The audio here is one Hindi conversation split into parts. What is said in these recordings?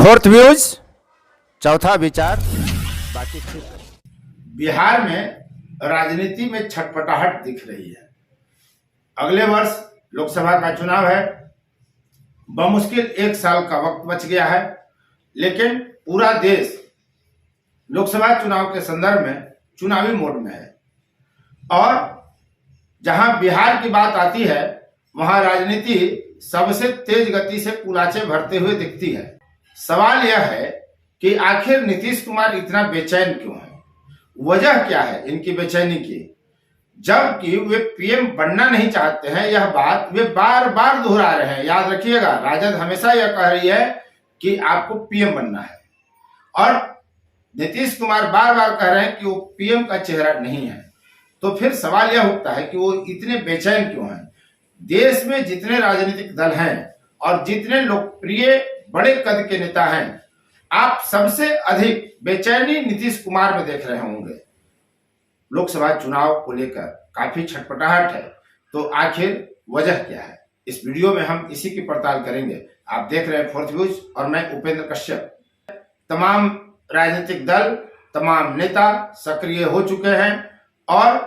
फोर्थ व्यूज, चौथा विचार, बाकी ठीक। बिहार में राजनीति में छटपटाहट दिख रही है। अगले वर्ष लोकसभा का चुनाव है। बमुश्किल 1 साल का वक्त बच गया है, लेकिन पूरा देश लोकसभा चुनाव के संदर्भ में चुनावी मोड में है। और जहां बिहार की बात आती है, वहां राजनीति सबसे तेज गति से कुलाचे भरते हुए दिखती है। सवाल यह है कि आखिर नीतीश कुमार इतना बेचैन क्यों है? वजह क्या है इनकी बेचैनी की? जबकि वे पीएम बनना नहीं चाहते हैं, यह बात वे बार बार दोहरा रहे हैं। याद रखिएगा, राजद हमेशा यह कह रही है कि आपको पीएम बनना है, और नीतीश कुमार बार बार कह रहे हैं कि वो पीएम का चेहरा नहीं है। तो फिर सवाल यह उठता है कि वो इतने बेचैन क्यों हैं? देश में जितने राजनीतिक दल हैं और जितने लोकप्रिय बड़े कद के नेता हैं, आप सबसे अधिक बेचैनी नीतीश कुमार में देख रहे होंगे। लोकसभा चुनाव को लेकर काफी छटपटाहट है। तो आखिर वजह क्या है? इस वीडियो में हम इसी की पड़ताल करेंगे। आप देख रहे हैं फोर्थ व्यूज और मैं उपेंद्र कश्यप। तमाम राजनीतिक दल, तमाम नेता सक्रिय हो चुके हैं और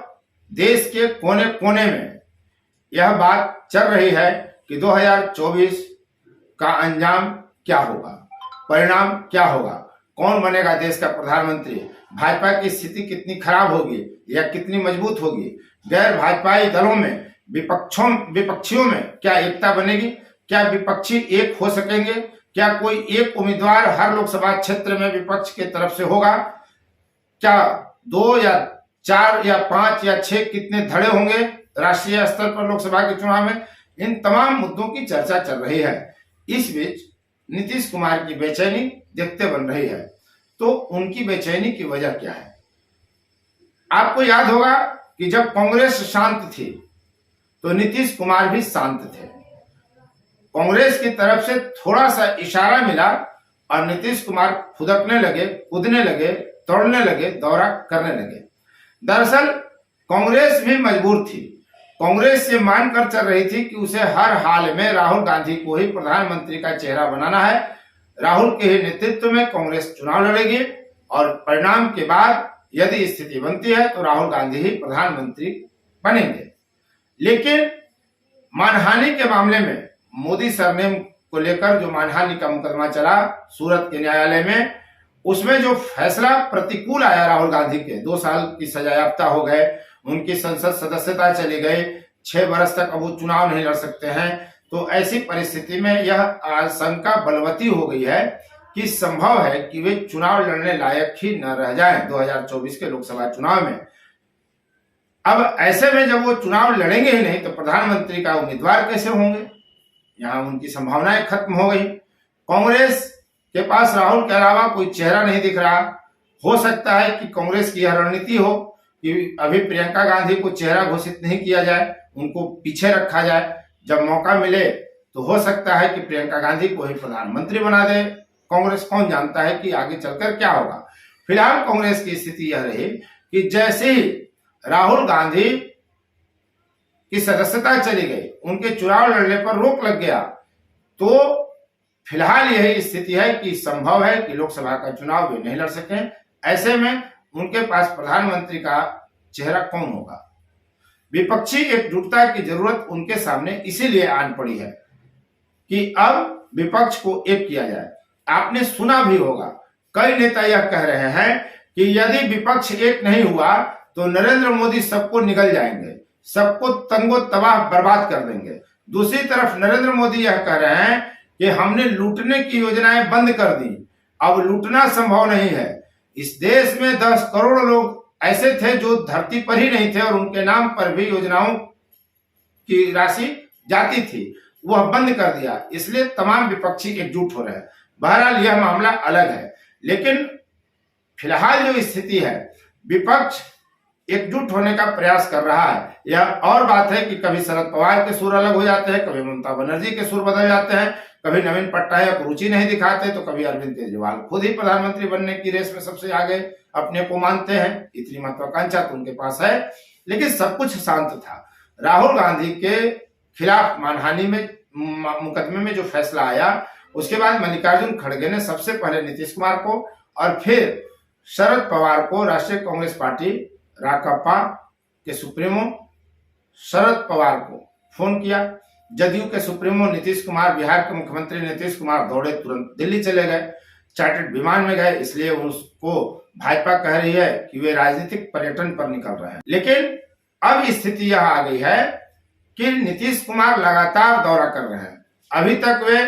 देश के कोने कोने में यह बात चल रही है कि 2024 का अंजाम क्या होगा, परिणाम क्या होगा, कौन बनेगा देश का प्रधानमंत्री, भाजपा की स्थिति कितनी खराब होगी या कितनी मजबूत होगी, गैर भाजपाई दलों में, विपक्षियों में क्या एकता बनेगी, क्या विपक्षी एक हो सकेंगे, क्या कोई एक उम्मीदवार हर लोकसभा क्षेत्र में विपक्ष के तरफ से होगा, क्या 2 या 4 या 5 या 6 कितने धड़े होंगे राष्ट्रीय स्तर पर लोकसभा के चुनाव में। इन तमाम मुद्दों की चर्चा चल रही है। इस बीच नीतीश कुमार की बेचैनी देखते बन रही है। तो उनकी बेचैनी की वजह क्या है? आपको याद होगा कि जब कांग्रेस शांत थी तो नीतीश कुमार भी शांत थे। कांग्रेस की तरफ से थोड़ा सा इशारा मिला और नीतीश कुमार फुदकने लगे, कूदने लगे, तोड़ने लगे, दौरा करने लगे। दरअसल कांग्रेस भी मजबूर थी। कांग्रेस ये मानकर चल रही थी कि उसे हर हाल में राहुल गांधी को ही प्रधानमंत्री का चेहरा बनाना है। राहुल के ही नेतृत्व में कांग्रेस चुनाव लड़ेगी और परिणाम के बाद यदि स्थिति बनती है तो राहुल गांधी ही प्रधानमंत्री बनेंगे। लेकिन मानहानि के मामले में मोदी सरनेम को लेकर जो मानहानि का मुकदमा चला सूरत के न्यायालय में, उसमें जो फैसला प्रतिकूल आया राहुल गांधी के, 2 साल की सजायाफ्ता हो गए, उनकी संसद सदस्यता चली गई, 6 वर्ष तक अब वो चुनाव नहीं लड़ सकते हैं। तो ऐसी परिस्थिति में यह आशंका बलवती हो गई है कि संभव है कि वे चुनाव लड़ने लायक ही न रह जाएं 2024 के लोकसभा चुनाव में। अब ऐसे में जब वो चुनाव लड़ेंगे ही नहीं तो प्रधानमंत्री का उम्मीदवार कैसे होंगे? यहाँ उनकी संभावनाएं खत्म हो गई। कांग्रेस के पास राहुल के अलावा कोई चेहरा नहीं दिख रहा। हो सकता है कि कांग्रेस की यह रणनीति हो कि अभी प्रियंका गांधी को चेहरा घोषित नहीं किया जाए, उनको पीछे रखा जाए। जब मौका मिले तो हो सकता है कि प्रियंका गांधी को ही प्रधानमंत्री बना दे कांग्रेस। कौन जानता है कि आगे चलकर क्या होगा। फिलहाल कांग्रेस की स्थिति यह रही कि जैसे ही राहुल गांधी की सदस्यता चली गई, उनके चुनाव लड़ने पर रोक लग गया, तो फिलहाल यही स्थिति है कि संभव है कि लोकसभा का चुनाव वे नहीं लड़ सकें। ऐसे में उनके पास प्रधानमंत्री का चेहरा कौन होगा? विपक्षी एकजुटता की जरूरत उनके सामने इसीलिए आन पड़ी है कि अब विपक्ष को एक किया जाए। आपने सुना भी होगा, कई नेता यह कह रहे हैं कि यदि विपक्ष एक नहीं हुआ तो नरेंद्र मोदी सबको निगल जाएंगे, सबको तंगो तबाह बर्बाद कर देंगे। दूसरी तरफ नरेंद्र मोदी यह कह रहे हैं कि हमने लूटने की योजनाएं बंद कर दी, अब लूटना संभव नहीं है। इस देश में 10 करोड़ लोग ऐसे थे जो धरती पर ही नहीं थे और उनके नाम पर भी योजनाओं की राशि जाती थी, वह बंद कर दिया। इसलिए तमाम विपक्षी एकजुट हो रहे हैं। बहरहाल यह मामला अलग है, लेकिन फिलहाल जो स्थिति है, विपक्ष एकजुट होने का प्रयास कर रहा है। यह और बात है कि कभी शरद पवार के सुर अलग हो जाते हैं, कभी ममता बनर्जी के सुर बदल जाते हैं, कभी नवीन पटनायक रुचि नहीं दिखाते तो कभी अरविंद केजरीवाल खुद ही प्रधानमंत्री बनने की रेस में सबसे आगे अपने को मानते हैं। इतनी महत्वाकांक्षा तो उनके पास है, लेकिन सब कुछ शांत था। राहुल गांधी के खिलाफ मानहानि में मुकदमे में जो फैसला आया उसके बाद मल्लिकार्जुन खड़गे ने सबसे पहले नीतीश कुमार को और फिर शरद पवार को, राष्ट्रीय कांग्रेस पार्टी राकांपा के सुप्रीमो शरद पवार को फोन किया। जदयू के सुप्रीमो नीतीश कुमार, बिहार के मुख्यमंत्री नीतीश कुमार दौड़े तुरंत दिल्ली चले गए, चार्टर्ड विमान में गए, इसलिए उसको भाजपा कह रही है कि वे राजनीतिक पर्यटन पर निकल रहे हैं। लेकिन अब स्थिति यह आ गई है कि नीतीश कुमार लगातार दौरा कर रहे हैं। अभी तक वे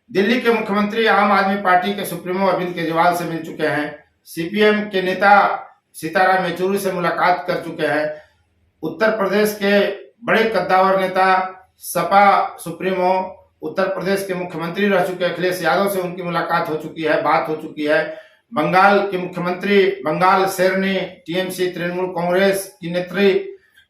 दिल्ली के मुख्यमंत्री, आम आदमी पार्टी के सुप्रीमो अरविंद केजरीवाल से मिल चुके हैं, सीपीएम के नेता सीताराम येचुरी से मुलाकात कर चुके हैं, उत्तर प्रदेश के बड़े कद्दावर नेता सपा सुप्रीमो, उत्तर प्रदेश के मुख्यमंत्री रह चुके अखिलेश यादव से उनकी मुलाकात हो चुकी है, बात हो चुकी है। बंगाल के मुख्यमंत्री बंगाल शेरनी, टीएमसी तृणमूल कांग्रेस की नेत्री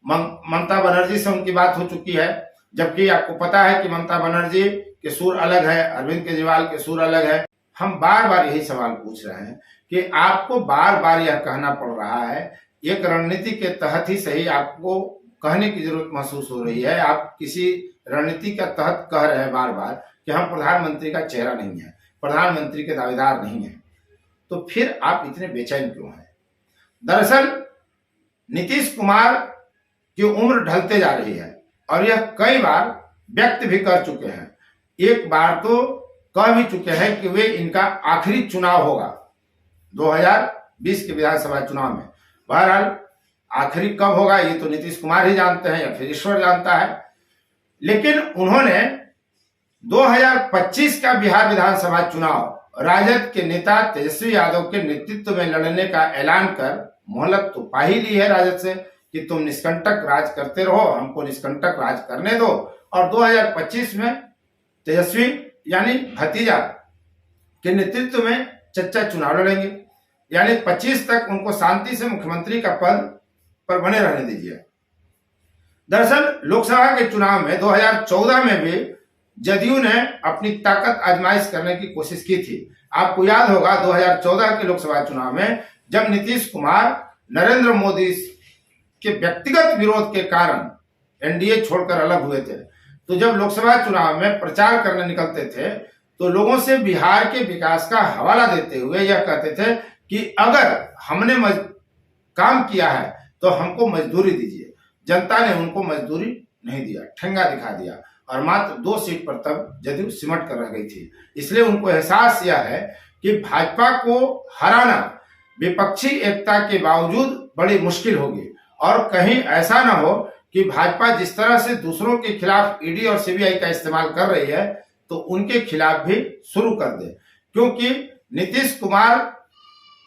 ममता बनर्जी से उनकी बात हो चुकी है। जबकि आपको पता है कि ममता बनर्जी के सुर अलग है, अरविंद केजरीवाल के सुर अलग है। हम बार बार यही सवाल पूछ रहे हैं कि आपको बार बार यह कहना पड़ रहा है, एक रणनीति के तहत ही सही आपको कहने की जरूरत महसूस हो रही है। आप किसी रणनीति के तहत कह रहे हैं बार बार कि हम प्रधानमंत्री का चेहरा नहीं है, प्रधानमंत्री के दावेदार नहीं है, तो फिर आप इतने बेचैन क्यों हैं? दरअसल नीतीश कुमार की उम्र ढलते जा रही है और यह कई बार व्यक्त भी कर चुके हैं। एक बार तो कह भी चुके हैं कि वे इनका आखिरी चुनाव होगा 2020 के विधानसभा चुनाव में। बहरहाल आखिरी कब होगा ये तो नीतीश कुमार ही जानते हैं या फिर ईश्वर जानता है। लेकिन उन्होंने 2025 का बिहार विधानसभा चुनाव राजद के नेता तेजस्वी यादव के नेतृत्व में लड़ने का ऐलान कर मोहलत तो पा ही ली है राजद से कि तुम निष्कंटक राज करते रहो, हमको निष्कंटक राज करने दो, और 2025 में तेजस्वी यानी भतीजा के नेतृत्व में चच्चा चुनाव लड़ेंगे। यानी 25 तक उनको शांति से मुख्यमंत्री का पद पर बने रहने दीजिए। दरअसल लोकसभा के चुनाव में 2014 में भी जदयू ने अपनी ताकत आजमाइश करने की कोशिश की थी। आपको याद होगा 2014 के लोकसभा चुनाव में जब नीतीश कुमार नरेंद्र मोदी के व्यक्तिगत विरोध के कारण एनडीए छोड़कर अलग हुए थे, तो जब लोकसभा चुनाव में प्रचार करने निकलते थे तो लोगों से बिहार के विकास का हवाला देते हुए यह कहते थे कि अगर हमने काम किया है तो हमको मजदूरी दीजिए। जनता ने उनको मजदूरी नहीं दिया, ठेंगा दिखा दिया और मात्र 2 सीट पर तब जदयू सिमट कर रह गई थी। इसलिए उनको एहसास यह है कि भाजपा को हराना विपक्षी एकता के बावजूद बड़ी मुश्किल होगी और कहीं ऐसा ना हो कि भाजपा जिस तरह से दूसरों के खिलाफ ईडी और सीबीआई का इस्तेमाल कर रही है तो उनके खिलाफ भी शुरू कर दे। क्योंकि नीतीश कुमार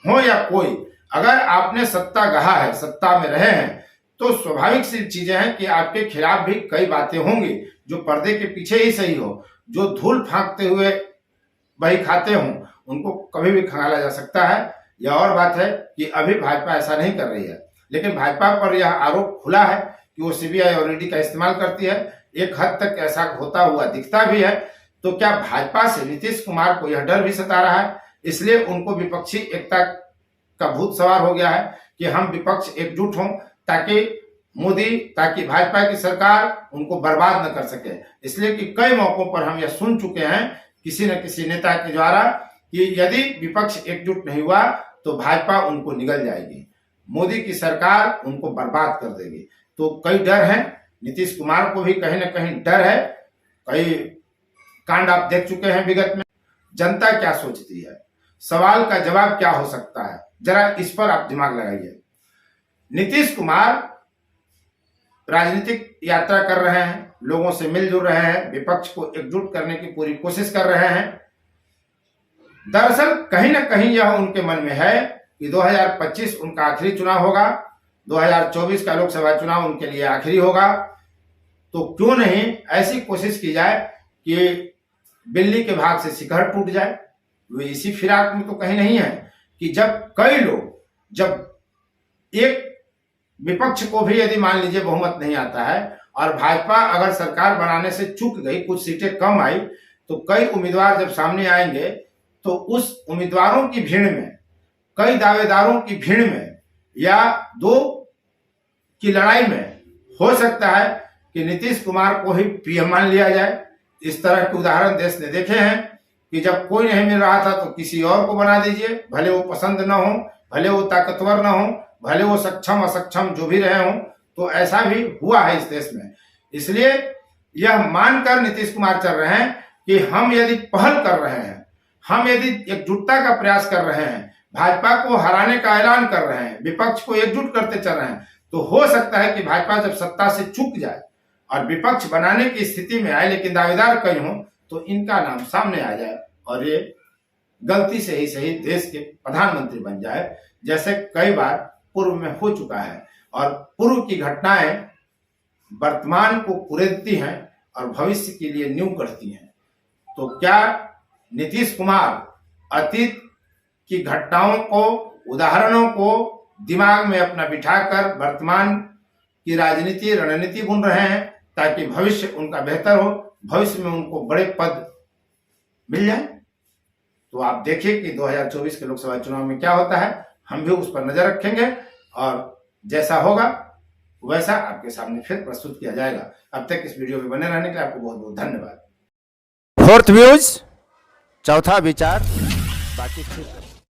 हो या कोई, अगर आपने सत्ता गहा है, सत्ता में रहे हैं, तो स्वाभाविक सी चीजें हैं कि आपके खिलाफ भी कई बातें होंगी जो पर्दे के पीछे ही सही हो। जो धूल फांकते हुए बही खाते हों उनको कभी भी खंगाला जा सकता है। यह और बात है कि अभी भाजपा ऐसा नहीं कर रही है, लेकिन भाजपा पर यह आरोप खुला है कि वो सीबीआई और ईडी का इस्तेमाल करती है। एक हद तक ऐसा होता हुआ दिखता भी है। तो क्या भाजपा से नीतीश कुमार को यह डर भी सता रहा है, इसलिए उनको विपक्षी एकता का भूत सवार हो गया है कि हम विपक्ष एकजुट हों ताकि भाजपा की सरकार उनको बर्बाद न कर सके। इसलिए कि कई मौकों पर हम यह सुन चुके हैं किसी न किसी नेता के द्वारा कि यदि विपक्ष एकजुट नहीं हुआ तो भाजपा उनको निगल जाएगी, मोदी की सरकार उनको बर्बाद कर देगी। तो कई डर हैं, नीतीश कुमार को भी कहीं न कहीं डर है। कई कांड आप देख चुके हैं विगत में। जनता क्या सोचती है, सवाल का जवाब क्या हो सकता है, जरा इस पर आप दिमाग लगाइए। नीतीश कुमार राजनीतिक यात्रा कर रहे हैं, लोगों से मिलजुल रहे हैं, विपक्ष को एकजुट करने की पूरी कोशिश कर रहे हैं। दरअसल कहीं ना कहीं यह उनके मन में है कि 2025 उनका आखिरी चुनाव होगा, 2024 का लोकसभा चुनाव उनके लिए आखिरी होगा। तो क्यों नहीं ऐसी कोशिश की जाए कि बिल्ली के भाग से शिखर टूट जाए। वे इसी फिराक में तो कहीं नहीं है कि जब कई लोग, जब एक विपक्ष को भी यदि मान लीजिए बहुमत नहीं आता है और भाजपा अगर सरकार बनाने से चूक गई, कुछ सीटें कम आई, तो कई उम्मीदवार जब सामने आएंगे तो उस उम्मीदवारों की भीड़ में, कई दावेदारों की भीड़ में या 2 की लड़ाई में हो सकता है कि नीतीश कुमार को ही पीएम मान लिया जाए। इस तरह के उदाहरण देश ने देखे हैं कि जब कोई नहीं मिल रहा था तो किसी और को बना दीजिए, भले वो पसंद न हो, भले वो ताकतवर न हो, भले वो सक्षम असक्षम जो भी रहे हों। तो ऐसा भी हुआ है इस देश में। इसलिए यह मानकर नीतीश कुमार चल रहे हैं कि हम यदि पहल कर रहे हैं, हम यदि एकजुटता का प्रयास कर रहे हैं, भाजपा को हराने का ऐलान कर रहे हैं, विपक्ष को एकजुट करते चल रहे हैं, तो हो सकता है कि भाजपा जब सत्ता से चूक जाए और विपक्ष बनाने की स्थिति में आए, लेकिन दावेदार कई हों, तो इनका नाम सामने आ जाए और ये गलती से ही सही देश के प्रधानमंत्री बन जाए, जैसे कई बार पूर्व में हो चुका है। और पूर्व की घटनाएं वर्तमान को कुरेदती हैं और भविष्य के लिए नींव करती हैं। तो क्या नीतीश कुमार अतीत की घटनाओं को, उदाहरणों को दिमाग में अपना बिठाकर वर्तमान की राजनीति रणनीति बुन रहे हैं ताकि भविष्य उनका बेहतर हो, भविष्य में उनको बड़े पद मिल जाए? तो आप देखिए कि 2024 के लोकसभा चुनाव में क्या होता है। हम भी उस पर नजर रखेंगे और जैसा होगा वैसा आपके सामने फिर प्रस्तुत किया जाएगा। अब तक इस वीडियो में बने रहने के लिए आपको बहुत बहुत धन्यवाद। फोर्थ व्यूज, चौथा विचार, बाकी फिर